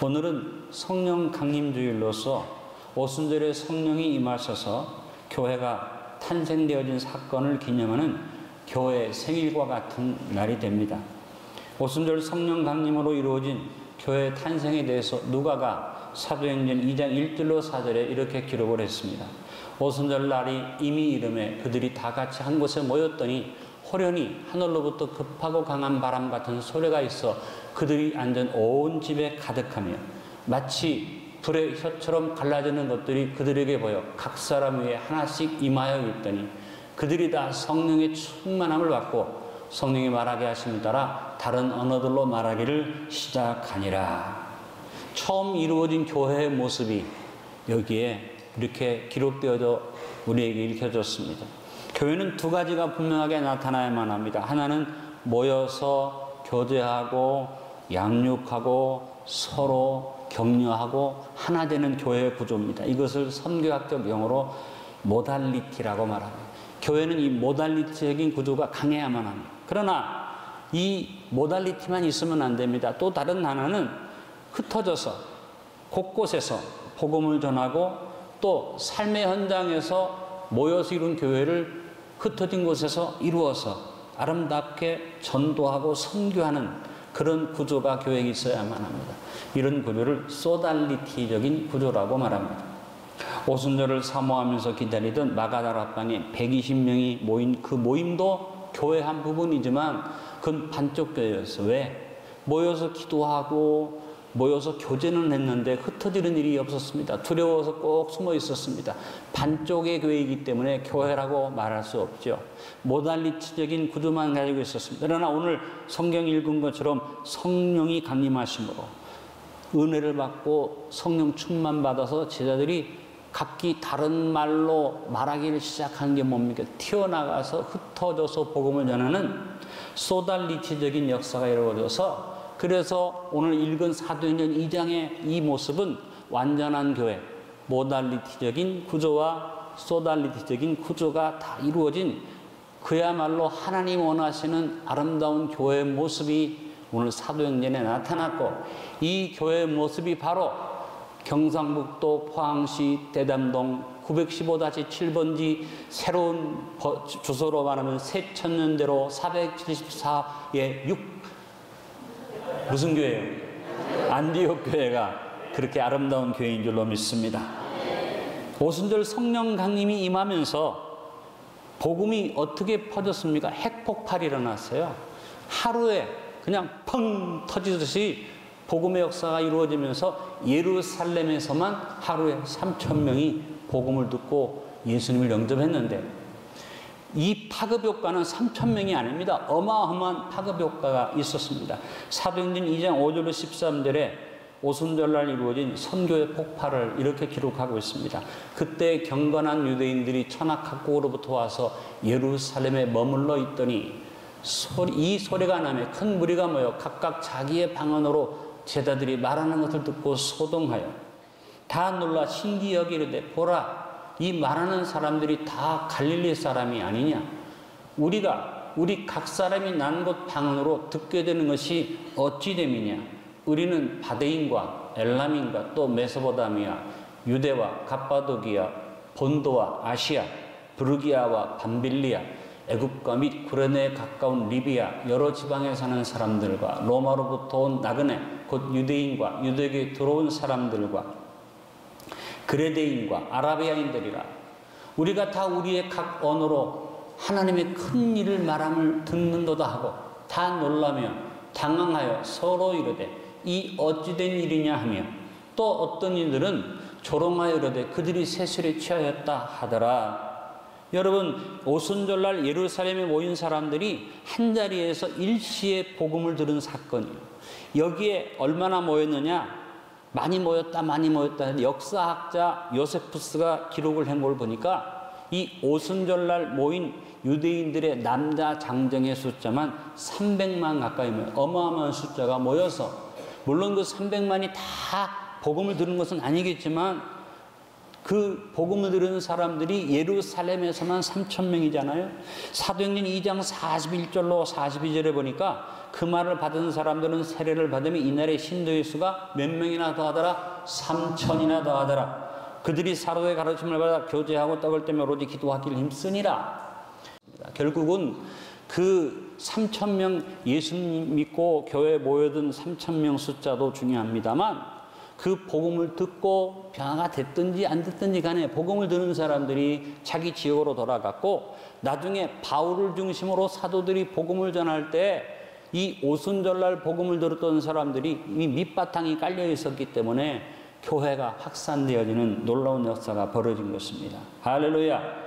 오늘은 성령 강림주일로서 오순절에 성령이 임하셔서 교회가 탄생되어진 사건을 기념하는 교회 생일과 같은 날이 됩니다. 오순절 성령 강림으로 이루어진 교회 탄생에 대해서 누가가 사도행전 2장 1절로 4절에 이렇게 기록을 했습니다. 오순절 날이 이미 이름에 그들이 다 같이 한 곳에 모였더니 호련히 하늘로부터 급하고 강한 바람 같은 소리가 있어 그들이 앉은 온 집에 가득하며 마치 불의 혀처럼 갈라지는 것들이 그들에게 보여 각 사람 위에 하나씩 임하여 있더니 그들이 다 성령의 충만함을 받고 성령이 말하게 하심을 따라 다른 언어들로 말하기를 시작하니라. 처음 이루어진 교회의 모습이 여기에 이렇게 기록되어져 우리에게 읽혀졌습니다. 교회는 두 가지가 분명하게 나타나야만 합니다. 하나는 모여서 교제하고 양육하고 서로 격려하고 하나 되는 교회의 구조입니다. 이것을 선교학적 용어로 모달리티라고 말합니다. 교회는 이 모달리티적인 구조가 강해야만 합니다. 그러나 이 모달리티만 있으면 안 됩니다. 또 다른 하나는 흩어져서 곳곳에서 복음을 전하고 또 삶의 현장에서 모여서 이룬 교회를 흩어진 곳에서 이루어서 아름답게 전도하고 선교하는 그런 구조가 교회에 있어야만 합니다. 이런 구조를 소달리티적인 구조라고 말합니다. 오순절을 사모하면서 기다리던 마가다락방에 120명이 모인 그 모임도 교회 한 부분이지만 그건 반쪽 교회였어요. 왜? 모여서 기도하고 모여서 교제는 했는데 흩어지는 일이 없었습니다. 두려워서 꼭 숨어 있었습니다. 반쪽의 교회이기 때문에 교회라고 말할 수 없죠. 모달리티적인 구조만 가지고 있었습니다. 그러나 오늘 성경 읽은 것처럼 성령이 강림하심으로 은혜를 받고 성령 충만 받아서 제자들이 각기 다른 말로 말하기를 시작하는 게 뭡니까? 튀어나가서 흩어져서 복음을 전하는 소달리티적인 역사가 이루어져서 그래서 오늘 읽은 사도행전 2장의 이 모습은 완전한 교회, 모달리티적인 구조와 소달리티적인 구조가 다 이루어진 그야말로 하나님 원하시는 아름다운 교회의 모습이 오늘 사도행전에 나타났고 이 교회의 모습이 바로 경상북도 포항시 대담동 915-7번지 새로운 주소로 말하면 새천년대로 474의 무슨 교회예요? 안디옥 교회가 그렇게 아름다운 교회인 줄로 믿습니다. 오순절 성령 강림이 임하면서 복음이 어떻게 퍼졌습니까? 핵폭발이 일어났어요. 하루에 그냥 펑 터지듯이 복음의 역사가 이루어지면서 예루살렘에서만 하루에 3,000명이 복음을 듣고 예수님을 영접했는데 이 파급 효과는 3,000명이 아닙니다. 어마어마한 파급 효과가 있었습니다. 사도행전 2장 5절로 13절에 오순절날 이루어진 선교의 폭발을 이렇게 기록하고 있습니다. 그때 경건한 유대인들이 천하각국으로부터 와서 예루살렘에 머물러 있더니 이 소리가 나며 큰 무리가 모여 각각 자기의 방언으로 제자들이 말하는 것을 듣고 소동하여 다 놀라 신기 여기르되 보라 이 말하는 사람들이 다 갈릴리 사람이 아니냐? 우리 각 사람이 난 곳 방언으로 듣게 되는 것이 어찌 됨이냐? 우리는 바데인과 엘람인과 또 메소포타미아, 유대와 갑바도기아, 본도와 아시아, 브르기아와 밤빌리아, 애굽과 및 구레네에 가까운 리비아 여러 지방에 사는 사람들과 로마로부터 온 나그네 곧 유대인과 유대교에 들어온 사람들과 그레데인과 아라비아인들이라 우리가 다 우리의 각 언어로 하나님의 큰 일을 말함을 듣는도다 하고 다 놀라며 당황하여 서로 이르되 이 어찌된 일이냐 하며 또 어떤 이들은 조롱하여 이르되 그들이 세술에 취하였다 하더라. 여러분 오순절날 예루살렘에 모인 사람들이 한자리에서 일시에 복음을 들은 사건이에요. 여기에 얼마나 모였느냐? 많이 모였다. 역사학자 요세푸스가 기록을 한 걸 보니까 이 오순절날 모인 유대인들의 남자 장정의 숫자만 300만 가까이 모여 어마어마한 숫자가 모여서 물론 그 300만이 다 복음을 들은 것은 아니겠지만 그 복음을 들은 사람들이 예루살렘에서만 3,000명이잖아요. 사도행전 2장 41절로 42절에 보니까 그 말을 받은 사람들은 세례를 받으면 이날의 신도의 수가 몇 명이나 더하더라? 3천이나 더하더라. 그들이 사도의 가르침을 받아 교제하고 떡을 떼며 오로지 기도하기를 힘쓰니라. 결국은 그 3,000명 예수님 믿고 교회에 모여든 3,000명 숫자도 중요합니다만 그 복음을 듣고 변화가 됐든지 안 됐든지 간에 복음을 듣는 사람들이 자기 지역으로 돌아갔고 나중에 바울을 중심으로 사도들이 복음을 전할 때 이 오순절날 복음을 들었던 사람들이 이미 밑바탕이 깔려 있었기 때문에 교회가 확산되어지는 놀라운 역사가 벌어진 것입니다. 할렐루야.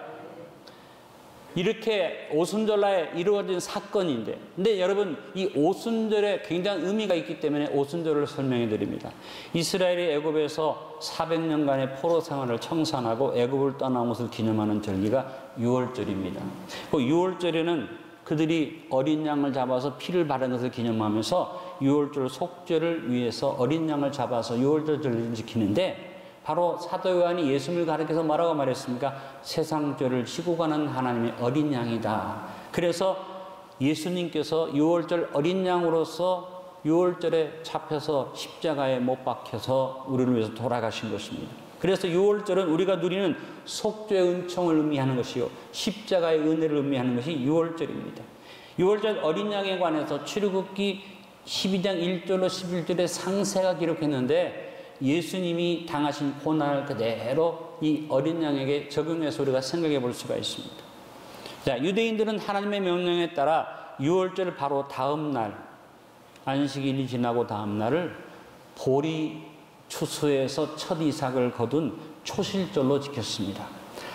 이렇게 오순절날에 이루어진 사건인데, 근데 여러분 이 오순절에 굉장한 의미가 있기 때문에 오순절을 설명해 드립니다. 이스라엘이 애굽에서 400년간의 포로 생활을 청산하고 애굽을 떠나온 것을 기념하는 절기가 유월절입니다. 그 유월절에는 그들이 어린 양을 잡아서 피를 바른 것을 기념하면서 유월절 속죄를 위해서 어린 양을 잡아서 유월절 절기를 지키는데 바로 사도 요한이 예수님을 가리켜서 뭐라고 말했습니까? 세상 죄를 지고 가는 하나님의 어린 양이다. 그래서 예수님께서 유월절 어린 양으로서 유월절에 잡혀서 십자가에 못 박혀서 우리를 위해서 돌아가신 것입니다. 그래서 유월절은 우리가 누리는 속죄의 은총을 의미하는 것이요 십자가의 은혜를 의미하는 것이 유월절입니다. 유월절 어린 양에 관해서 출애굽기 12장 1절로 11절에 상세가 기록했는데 예수님이 당하신 고난을 그대로 이 어린 양에게 적용해서 우리가 생각해 볼 수가 있습니다. 자, 유대인들은 하나님의 명령에 따라 유월절 바로 다음 날, 안식일이 지나고 다음 날을 보리 추수에서 첫 이삭을 거둔 초실절로 지켰습니다.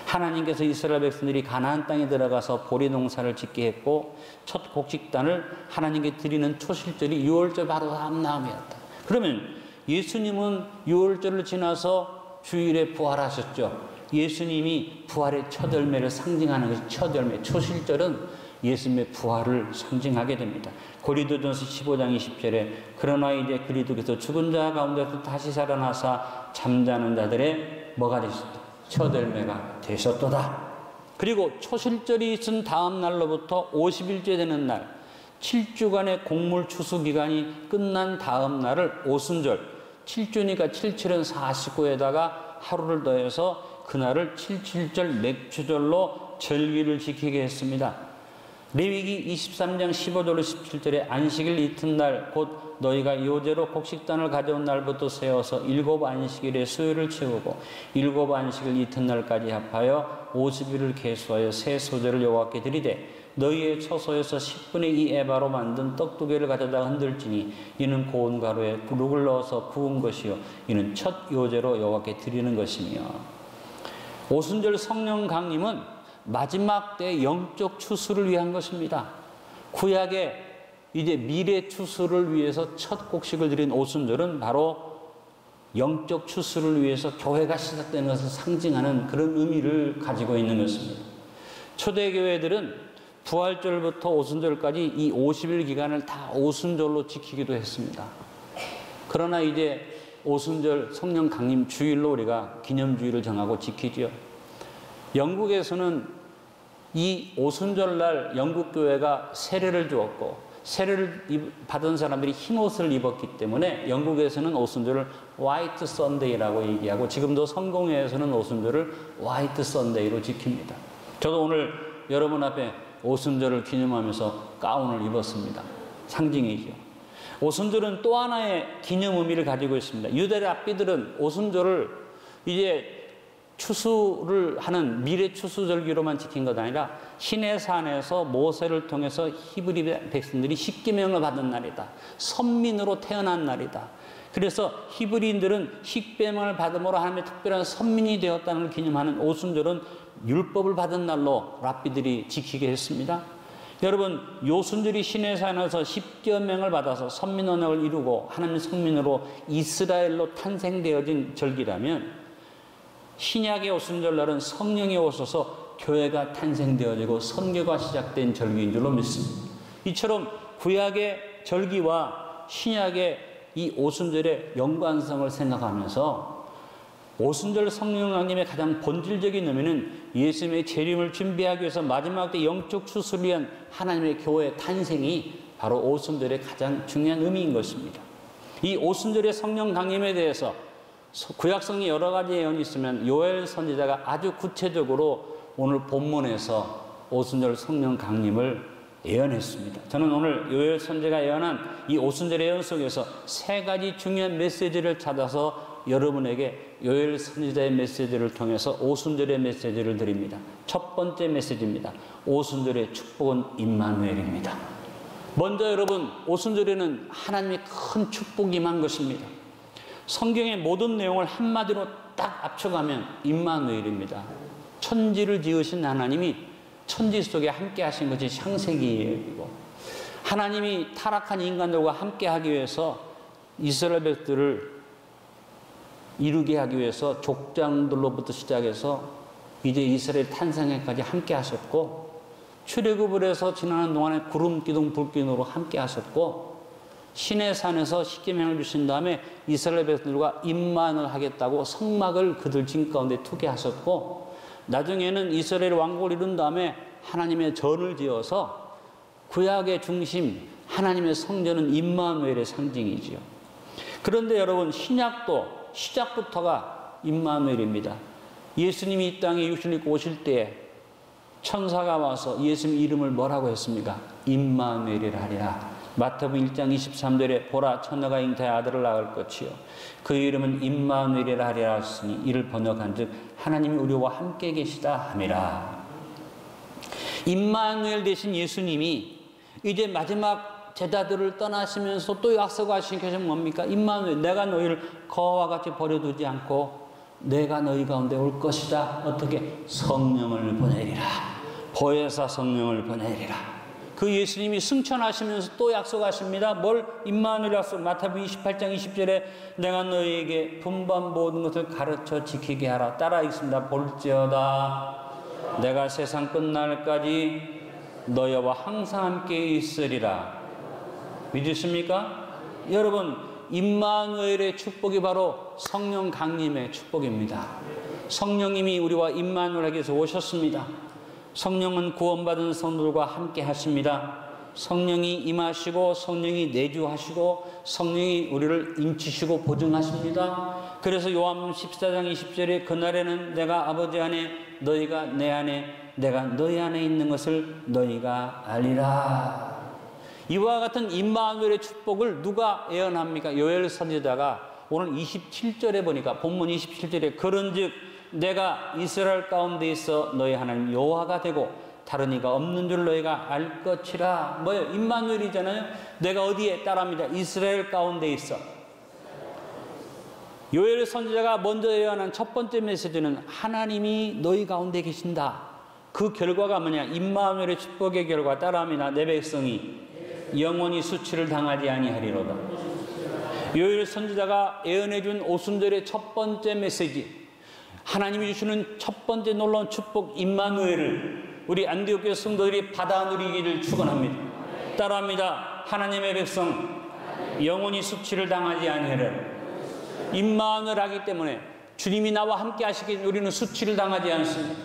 하나님께서 이스라엘 백성들이 가나안 땅에 들어가서 보리 농사를 짓게 했고 첫 곡식단을 하나님께 드리는 초실절이 유월절 바로 다음 날이었다. 그러면 예수님은 유월절을 지나서 주일에 부활하셨죠. 예수님이 부활의 첫 열매를 상징하는 것이 첫 열매, 초실절은 예수님의 부활을 상징하게 됩니다. 고린도전서 15장 20절에 그러나 이제 그리스도께서 죽은 자 가운데서 다시 살아나사 잠자는 자들의 뭐가 되셨다? 첫 열매가 되셨도다. 그리고 초실절이 있은 다음 날로부터 50일째 되는 날 7주간의 곡물 추수 기간이 끝난 다음 날을 오순절 7주니까 77은 49에다가 하루를 더해서 그날을 77절 맥주절로 절기를 지키게 했습니다. 레위기 23장 15절로 17절에 안식일 이튿날 곧 너희가 요제로 곡식단을 가져온 날부터 세워서 7 안식일에 수요를 채우고 7 안식일 이튿날까지 합하여 50일을 계수하여 새 소제를 여호와께 드리되 너희의 처소에서 10분의 2 에바로 만든 떡 2개를 가져다 흔들지니 이는 고운 가루에 룩을 넣어서 구운 것이요 이는 첫 요제로 여호와께 드리는 것이며. 오순절 성령 강림은 마지막 때 영적 추수를 위한 것입니다. 구약의 이제 미래 추수를 위해서 첫 곡식을 드린 오순절은 바로 영적 추수를 위해서 교회가 시작되는 것을 상징하는 그런 의미를 가지고 있는 것입니다. 초대교회들은 부활절부터 오순절까지 이 50일 기간을 다 오순절로 지키기도 했습니다. 그러나 이제 오순절 성령 강림 주일로 우리가 기념주일을 정하고 지키죠. 영국에서는 이 오순절날 영국 교회가 세례를 주었고 세례를 받은 사람들이 흰 옷을 입었기 때문에 영국에서는 오순절을 화이트 선데이라고 얘기하고 지금도 성공회에서는 오순절을 화이트 선데이로 지킵니다. 저도 오늘 여러분 앞에 오순절을 기념하면서 가운을 입었습니다. 상징이죠. 오순절은 또 하나의 기념 의미를 가지고 있습니다. 유대 랍비들은 오순절을 이제 추수를 하는 미래 추수절기로만 지킨 것 아니라 시내산에서 모세를 통해서 히브리 백성들이 십계명을 받은 날이다. 선민으로 태어난 날이다. 그래서 히브리인들은 십계명을 받음으로 하나님의 특별한 선민이 되었다는 걸 기념하는 오순절은 율법을 받은 날로 랍비들이 지키게 했습니다. 여러분, 요순절이 시내산에서 십계명을 받아서 선민 언약을 이루고 하나님의 성민으로 이스라엘로 탄생되어진 절기라면 신약의 오순절날은 성령이 오셔서 교회가 탄생되어지고 선교가 시작된 절기인 줄로 믿습니다. 이처럼 구약의 절기와 신약의 이 오순절의 연관성을 생각하면서 오순절 성령 강림의 가장 본질적인 의미는 예수님의 재림을 준비하기 위해서 마지막 때 영적 추수를 위한 하나님의 교회의 탄생이 바로 오순절의 가장 중요한 의미인 것입니다. 이 오순절의 성령 강림에 대해서 구약성에 여러 가지 예언이 있으면 요엘 선지자가 아주 구체적으로 오늘 본문에서 오순절 성령 강림을 예언했습니다. 저는 오늘 요엘 선지자가 예언한 이 오순절의 예언 속에서 세 가지 중요한 메시지를 찾아서 여러분에게 요엘 선지자의 메시지를 통해서 오순절의 메시지를 드립니다. 첫 번째 메시지입니다. 오순절의 축복은 임마누엘입니다. 먼저 여러분, 오순절에는 하나님의 큰 축복이 임한 것입니다. 성경의 모든 내용을 한마디로 딱 합쳐가면 임마누엘입니다. 천지를 지으신 하나님이 천지 속에 함께 하신 것이 창세기이고, 하나님이 타락한 인간들과 함께 하기 위해서 이스라엘 백들을 이루게 하기 위해서 족장들로부터 시작해서 이제 이스라엘 탄생에까지 함께 하셨고, 출애굽을 해서 지나는 동안에 구름 기둥 불 기둥으로 함께 하셨고, 시내 산에서 십계명을 주신 다음에 이스라엘 백성들과 임만을 하겠다고 성막을 그들 진 가운데 투게 하셨고, 나중에는 이스라엘 왕국을 이룬 다음에 하나님의 전을 지어서 구약의 중심 하나님의 성전은 임마누엘의 상징이지요. 그런데 여러분, 신약도 시작부터가 임마누엘입니다. 예수님이 이 땅에 육신을 입고 오실 때에 천사가 와서 예수님 이름을 뭐라고 했습니까? 임마누엘이라 하리라. 마태복음 1장 23절에 보라, 처녀가 잉태하여 아들을 낳을 것이요 그 이름은 임마누엘이라 하리라 하시니 이를 번역한즉 하나님이 우리와 함께 계시다 함이라. 임마누엘 되신 예수님이 이제 마지막 제자들을 떠나시면서 또 약속하신 것은 뭡니까? 임마누엘, 내가 너희를 거와 같이 버려두지 않고 내가 너희 가운데 올 것이다. 어떻게? 성령을 보내리라. 보혜사 성령을 보내리라. 그 예수님이 승천하시면서 또 약속하십니다. 뭘? 임마누엘 약속. 마태복음 28장 20절에 내가 너희에게 분반 모든 것을 가르쳐 지키게 하라. 따라 읽습니다. 볼지어다 내가 세상 끝날까지 너희와 항상 함께 있으리라. 믿으십니까? 여러분, 임마누엘의 축복이 바로 성령 강림의 축복입니다. 성령님이 우리와 임마누엘에게서 오셨습니다. 성령은 구원받은 성도들과 함께 하십니다. 성령이 임하시고 성령이 내주하시고 성령이 우리를 인치시고 보증하십니다. 그래서 요한복음 14장 20절에 그날에는 내가 아버지 안에 너희가 내 안에 내가 너희 안에 있는 것을 너희가 알리라. 이와 같은 임마누엘의 축복을 누가 예언합니까? 요엘 선지자가 오늘 27절에 보니까 본문 27절에 그런즉 내가 이스라엘 가운데 있어 너희 하나님 여호와가 되고 다른 이가 없는 줄 너희가 알 것이라. 뭐예요? 임마누엘이잖아요. 내가 어디에? 따라합니다. 이스라엘 가운데 있어. 요엘 선지자가 먼저 예언한 첫 번째 메시지는 하나님이 너희 가운데 계신다. 그 결과가 뭐냐? 임마누엘의 축복의 결과. 따라합니다. 내 백성이 영원히 수치를 당하지 아니하리로다. 요엘 선지자가 예언해 준 오순절의 첫 번째 메시지, 하나님이 주시는 첫 번째 놀라운 축복 임마누엘을 우리 안디옥교회 성도들이 받아 누리기를 축원합니다. 따라합니다. 하나님의 백성 영원히 수치를 당하지 아니하리라. 임마누엘 하기 때문에 주님이 나와 함께 하시기 때문에 우리는 수치를 당하지 않습니다.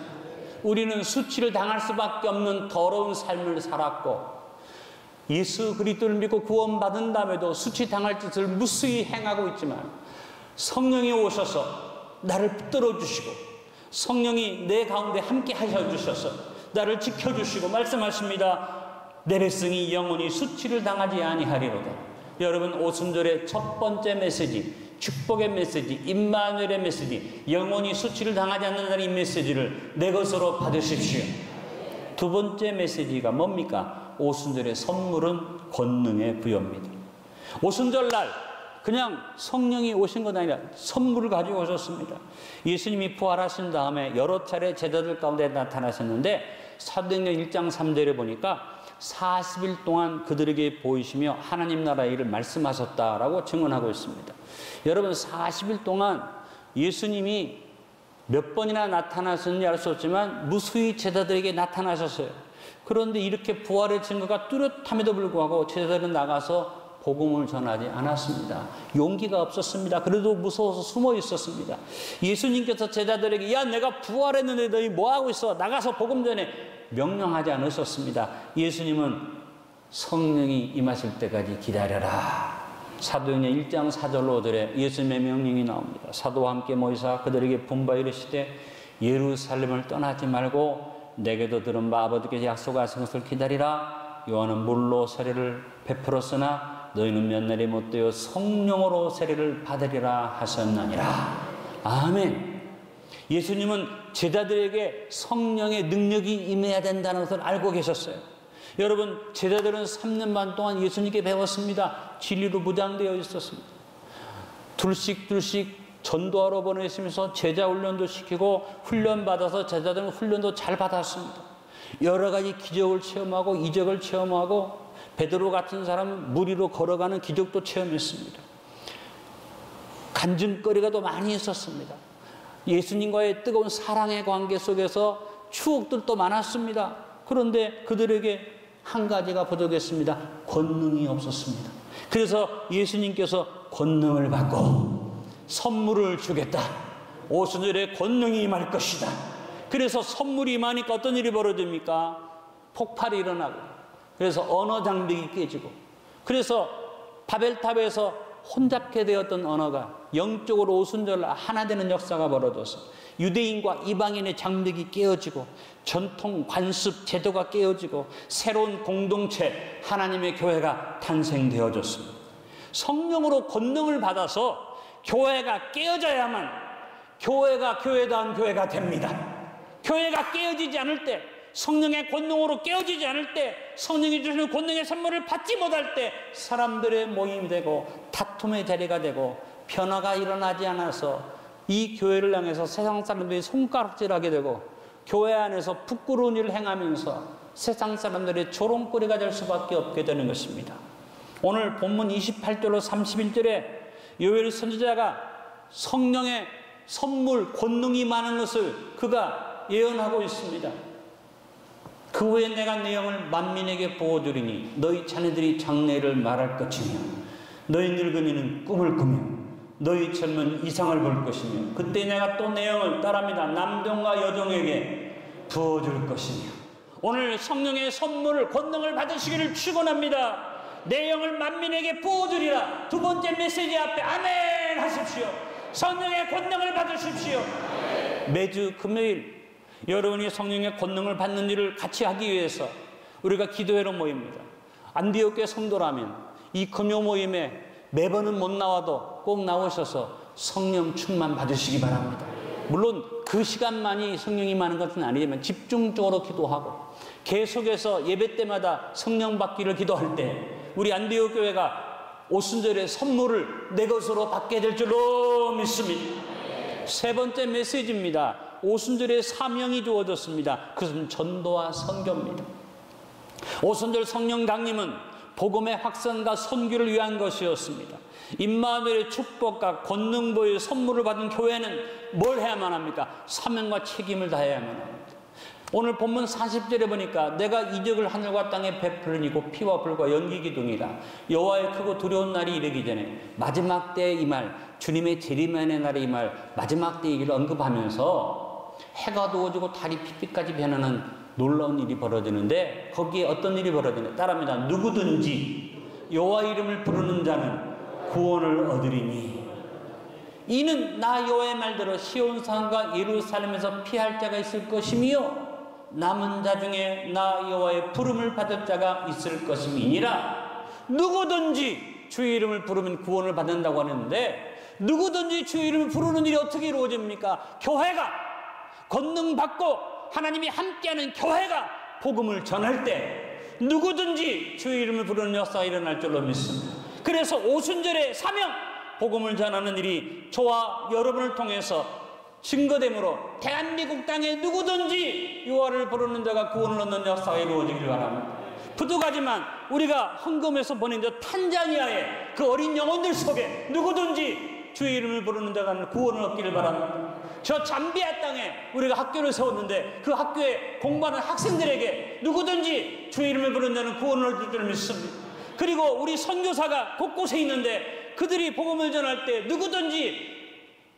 우리는 수치를 당할 수밖에 없는 더러운 삶을 살았고 예수 그리스도를 믿고 구원받은 다음에도 수치 당할 짓을 무수히 행하고 있지만 성령이 오셔서 나를 붙들어 주시고 성령이 내 가운데 함께 하셔 주셔서 나를 지켜주시고 말씀하십니다. 내 백성이 영원히 수치를 당하지 아니하리로다. 여러분, 오순절의 첫 번째 메시지, 축복의 메시지, 임마누엘의 메시지, 영원히 수치를 당하지 않는다는 이 메시지를 내 것으로 받으십시오. 두 번째 메시지가 뭡니까? 오순절의 선물은 권능의 부여입니다. 오순절날 그냥 성령이 오신 것 아니라 선물을 가지고 오셨습니다. 예수님이 부활하신 다음에 여러 차례 제자들 가운데 나타나셨는데 사도행전 1장 3절에 보니까 40일 동안 그들에게 보이시며 하나님 나라의 일을 말씀하셨다라고 증언하고 있습니다. 여러분, 40일 동안 예수님이 몇 번이나 나타나셨는지 알 수 없지만 무수히 제자들에게 나타나셨어요. 그런데 이렇게 부활의 증거가 뚜렷함에도 불구하고 제자들은 나가서 복음을 전하지 않았습니다. 용기가 없었습니다. 그래도 무서워서 숨어 있었습니다. 예수님께서 제자들에게 야, 내가 부활했는데 너희 뭐하고 있어? 나가서 복음 전해. 명령하지 않으셨습니다. 예수님은 성령이 임하실 때까지 기다려라. 사도행전 1장 4절로 5절에 예수님의 명령이 나옵니다. 사도와 함께 모이사 그들에게 분부하여 이르시되 예루살렘을 떠나지 말고 내게도 들은 바 아버지께서 약속하신 것을 기다리라. 요한은 물로 세례를 베풀었으나 너희는 몇 날이 못되어 성령으로 세례를 받으리라 하셨느니라. 아멘. 예수님은 제자들에게 성령의 능력이 임해야 된다는 것을 알고 계셨어요. 여러분, 제자들은 3년 반 동안 예수님께 배웠습니다. 진리로 무장되어 있었습니다. 둘씩 전도하러 보내시면서 제자 훈련도 시키고 훈련받아서 제자들은 훈련도 잘 받았습니다. 여러 가지 기적을 체험하고 이적을 체험하고 베드로 같은 사람은 물 위로 걸어가는 기적도 체험했습니다. 간증거리가 더 많이 있었습니다. 예수님과의 뜨거운 사랑의 관계 속에서 추억들도 많았습니다. 그런데 그들에게 한 가지가 부족했습니다. 권능이 없었습니다. 그래서 예수님께서 권능을 받고 선물을 주겠다. 오순절에 권능이 임할 것이다. 그래서 선물이 임하니까 어떤 일이 벌어집니까? 폭발이 일어나고, 그래서 언어 장벽이 깨지고, 그래서 바벨탑에서 혼잡게 되었던 언어가 영적으로 오순절 하나 되는 역사가 벌어져서 유대인과 이방인의 장벽이 깨어지고 전통 관습 제도가 깨어지고 새로운 공동체 하나님의 교회가 탄생되어졌습니다. 성령으로 권능을 받아서 교회가 깨어져야만 교회가 교회다운 교회가 됩니다. 교회가 깨어지지 않을 때, 성령의 권능으로 깨어지지 않을 때, 성령이 주시는 권능의 선물을 받지 못할 때 사람들의 모임이 되고 다툼의 자리가 되고 변화가 일어나지 않아서 이 교회를 향해서 세상 사람들이 손가락질하게 되고 교회 안에서 부끄러운 일을 행하면서 세상 사람들의 조롱거리가 될 수밖에 없게 되는 것입니다. 오늘 본문 28절로 31절에 요엘 선지자가 성령의 선물, 권능이 많은 것을 그가 예언하고 있습니다. 그 후에 내가 내 영을 만민에게 부어주리니 너희 자녀들이 장래를 말할 것이며 너희 늙은이는 꿈을 꾸며 너희 젊은 이상을 볼 것이며 그때 내가 또 내 영을 따릅니다. 남종과 여종에게 부어줄 것이며. 오늘 성령의 선물을, 권능을 받으시기를 축원합니다. 내 영을 만민에게 부어주리라. 두 번째 메시지 앞에 아멘 하십시오. 성령의 권능을 받으십시오. 매주 금요일 여러분이 성령의 권능을 받는 일을 같이 하기 위해서 우리가 기도회로 모입니다. 안디옥교회 성도라면 이 금요 모임에 매번은 못 나와도 꼭 나오셔서 성령 충만 받으시기 바랍니다. 물론 그 시간만이 성령이 많은 것은 아니지만 집중적으로 기도하고 계속해서 예배 때마다 성령 받기를 기도할 때 우리 안디옥교회가 오순절의 선물을 내 것으로 받게 될 줄로 믿습니다. 세 번째 메시지입니다. 오순절에 사명이 주어졌습니다. 그것은 전도와 선교입니다. 오순절 성령 강림은 복음의 확산과 선교를 위한 것이었습니다. 임마누엘의 축복과 권능보의 선물을 받은 교회는 뭘 해야만 합니까? 사명과 책임을 다해야만 합니다. 오늘 본문 40절에 보니까 내가 이적을 하늘과 땅에 베풀으니고 피와 불과 연기 기둥이다. 여호와의 크고 두려운 날이 이르기 전에 마지막 때에 임할 주님의 재림의 날에 임할 마지막 때의 일을 언급하면서 해가 두어지고 달이 핏빛까지 변하는 놀라운 일이 벌어지는데 거기에 어떤 일이 벌어지냐 따라합니다. 누구든지 여호와 이름을 부르는 자는 구원을 얻으리니 이는 나 여호와의 말대로 시온산과 예루살렘에서 피할 자가 있을 것이며 남은 자 중에 나 여호와의 부름을 받을 자가 있을 것임이니라. 누구든지 주의 이름을 부르면 구원을 받는다고 하는데 누구든지 주의 이름을 부르는 일이 어떻게 이루어집니까? 교회가 권능 받고 하나님이 함께하는 교회가 복음을 전할 때 누구든지 주의 이름을 부르는 역사가 일어날 줄로 믿습니다. 그래서 오순절의 사명, 복음을 전하는 일이 저와 여러분을 통해서 증거됨으로 대한민국 땅에 누구든지 여호와를 부르는 자가 구원을 얻는 역사가 이루어지길 바랍니다. 부족하지만 우리가 헌금해서 보낸 저 탄자니아의 그 어린 영혼들 속에 누구든지 주의 이름을 부르는 자가 구원을 얻기를 바랍니다. 저 잠비아 땅에 우리가 학교를 세웠는데 그 학교에 공부하는 학생들에게 누구든지 주의 이름을 부르는 자는 구원을 얻을 줄 믿습니다. 그리고 우리 선교사가 곳곳에 있는데 그들이 복음을 전할 때 누구든지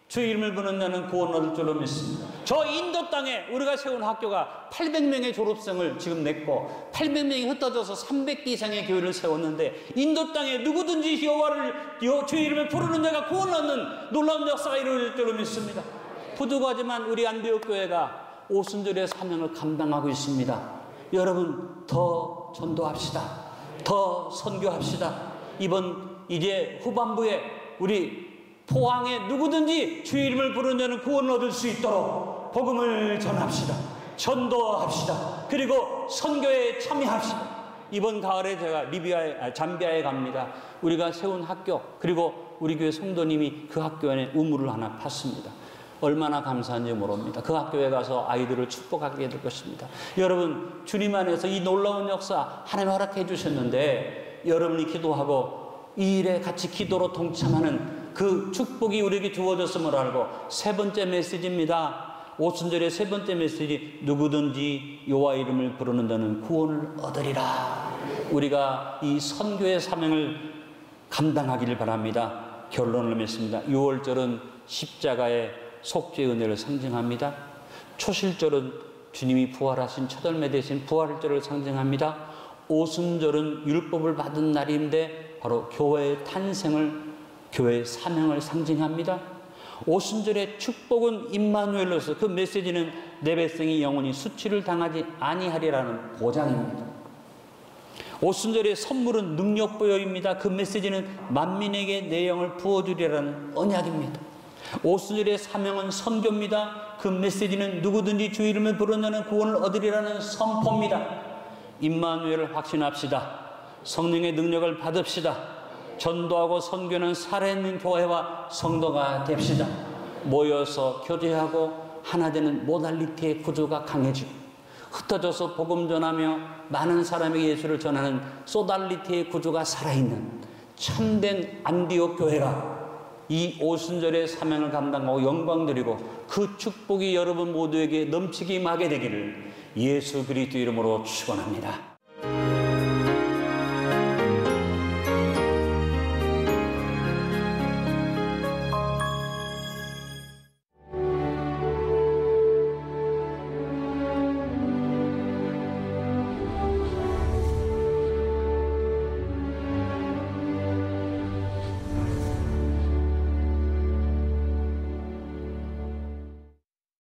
주 이름을 부르는 자는 구원 얻을 줄로 믿습니다. 저 인도 땅에 우리가 세운 학교가 800명의 졸업생을 지금 냈고 800명이 흩어져서 300개 이상의 교회를 세웠는데 인도 땅에 누구든지 주 이름을 부르는 자가 구원 얻는 놀라운 역사가 이루어질 줄로 믿습니다. 부족하지만 우리 안디옥 교회가 오순절의 사명을 감당하고 있습니다. 여러분 더 전도합시다. 더 선교합시다. 이제 후반부에 우리 포항에 누구든지 주의 이름을 부르는 자는 구원을 얻을 수 있도록 복음을 전합시다. 전도합시다. 그리고 선교에 참여합시다. 이번 가을에 제가 잠비아에 갑니다. 우리가 세운 학교, 그리고 우리 교회 성도님이 그 학교 안에 우물을 하나 팠습니다. 얼마나 감사한지 모릅니다. 그 학교에 가서 아이들을 축복하게 될 것입니다. 여러분, 주님 안에서 이 놀라운 역사 하나님 허락해 주셨는데 여러분이 기도하고 이 일에 같이 기도로 동참하는 그 축복이 우리에게 주어졌음을 알고 세 번째 메시지입니다. 오순절의 세 번째 메시지, 누구든지 여호와 이름을 부르는 자는 구원을 얻으리라. 우리가 이 선교의 사명을 감당하기를 바랍니다. 결론을 맺습니다. 6월절은 십자가의 속죄의 은혜를 상징합니다. 초실절은 주님이 부활하신 첫월매 대신 부활절을 상징합니다. 오순절은 율법을 받은 날인데 바로 교회의 탄생을, 교회의 사명을 상징합니다. 오순절의 축복은 임마누엘로서, 그 메시지는 내 백성이 영원히 수치를 당하지 아니하리라는 보장입니다. 오순절의 선물은 능력보여입니다. 그 메시지는 만민에게 내 영을 부어주리라는 언약입니다. 오순절의 사명은 선교입니다. 그 메시지는 누구든지 주 이름을 부르는 자는 구원을 얻으리라는 선포입니다. 임마누엘을 확신합시다. 성령의 능력을 받읍시다. 전도하고 선교는 살아있는 교회와 성도가 됩시다. 모여서 교제하고 하나 되는 모달리티의 구조가 강해지고 흩어져서 복음 전하며 많은 사람에게 예수를 전하는 소달리티의 구조가 살아있는 참된 안디옥 교회가 이 오순절의 사명을 감당하고 영광드리고 그 축복이 여러분 모두에게 넘치게 임하게 되기를 예수 그리스도 이름으로 축원합니다.